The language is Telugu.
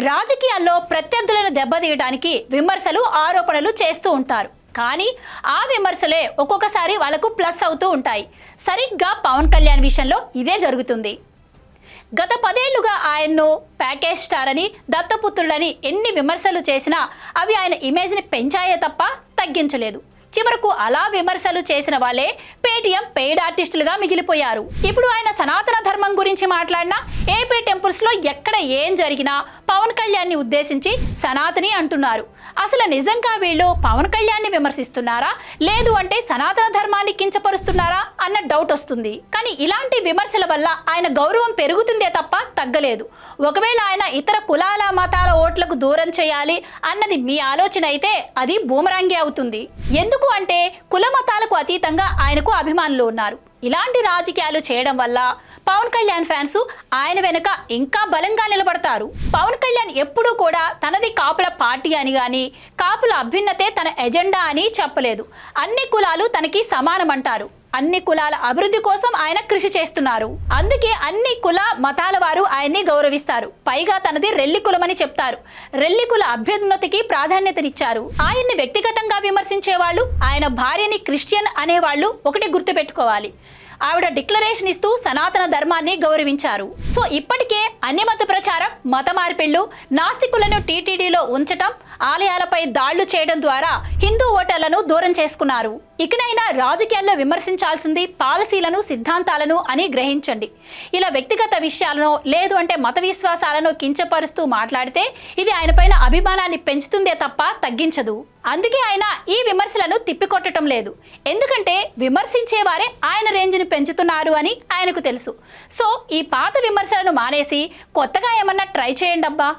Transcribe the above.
రాజకీయాల్లో ప్రత్యర్థులను దెబ్బతీయడానికి విమర్శలు ఆరోపణలు చేస్తూ ఉంటారు. కానీ ఆ విమర్శలే ఒక్కొక్కసారి వాళ్ళకు ప్లస్ అవుతూ ఉంటాయి. సరిగ్గా పవన్ కళ్యాణ్ విషయంలో ఇదే జరుగుతుంది. గత 10 ఏళ్లుగా ఆయన్ను ప్యాకేజ్ స్టార్ అని, దత్తపుత్రుడని ఎన్ని విమర్శలు చేసినా అవి ఆయన ఇమేజ్ని పెంచాయే తప్ప తగ్గించలేదు. చివరకు అలా విమర్శలు చేసిన వాళ్ళే పేటీఎం పెయిడ్ ఆర్టిస్టులుగా మిగిలిపోయారు. ఇప్పుడు ఆయన సనాతన ధర్మం గురించి మాట్లాడినా, ఏపీ టెంపుల్స్లో ఎక్కడ ఏం జరిగినా పవన్ కళ్యాణ్ని ఉద్దేశించి సనాతని అంటున్నారు. అసలు నిజంగా వీళ్ళు పవన్ కళ్యాణ్ని విమర్శిస్తున్నారా, లేదు అంటే సనాతన ధర్మాన్ని కించపరుస్తున్నారా అన్న డౌట్ వస్తుంది. కానీ ఇలాంటి విమర్శల వల్ల ఆయన గౌరవం పెరుగుతుందే తప్ప తగ్గలేదు. ఒకవేళ ఆయన ఇతర కులాల మతాల ఓట్లకు దూరం చేయాలి అన్నది మీ ఆలోచన అయితే అది బూమరాంగే అవుతుంది. ఎందుకు అంటే కుల మతాలకు అతీతంగా ఆయనకు అభిమానులు ఉన్నారు. ఇలాంటి రాజకీయాలు చేయడం వల్ల పవన్ కళ్యాణ్ ఫ్యాన్స్ ఆయన వెనుక ఇంకా బలంగా నిలబడతారు. పవన్ కళ్యాణ్ ఎప్పుడూ కూడా తనది కాపుల పార్టీ అని గాని, కాపుల అభ్యున్నతే తన ఎజెండా అని చెప్పలేదు. అన్ని కులాలు తనకి సమానమంటారు. అన్ని కులాల అభివృద్ధి కోసం ఆయన కృషి చేస్తున్నారు. అందుకే అన్ని కుల మతాల వారు ఆయన్ని గౌరవిస్తారు. పైగా తనది రెల్లి కులమని చెప్తారు. రెల్లి కుల అభ్యున్నతికి ప్రాధాన్యతనిచ్చారు. ఆయన్ని వ్యక్తిగతంగా విమర్శించే వాళ్ళు, ఆయన భార్యని క్రిస్టియన్ అనేవాళ్ళు ఒకటి గుర్తుపెట్టుకోవాలి. ఆవిడ డిక్లరేషన్ ఇస్తూ సనాతన ధర్మాన్ని గౌరవించారు. సో ఇప్పటికే అన్యమత ప్రచారం, మత మార్పిళ్లు, నాస్తికులను టీటీడీలో ఉంచటం, ఆలయాలపై దాళ్లు చేయడం ద్వారా హిందూ ఓటర్లను దూరం చేసుకున్నారు. ఇకనైనా రాజకీయాల్లో విమర్శించాల్సింది పాలసీలను, సిద్ధాంతాలను అని గ్రహించండి. ఇలా వ్యక్తిగత విషయాలను, లేదు అంటే మత విశ్వాసాలను కించపరుస్తూ మాట్లాడితే ఇది ఆయనపైన అభిమానాన్ని పెంచుతుందే తప్ప తగ్గించదు. అందుకే ఆయన ఈ విమర్శలను తిప్పికొట్టడం లేదు. ఎందుకంటే విమర్శించేవారే ఆయన రేంజ్ని పెంచుతున్నారు అని ఆయనకు తెలుసు. సో ఈ పాత విమర్శలను మానేసి కొత్తగా ఏమన్నా ట్రై చేయండి అబ్బా.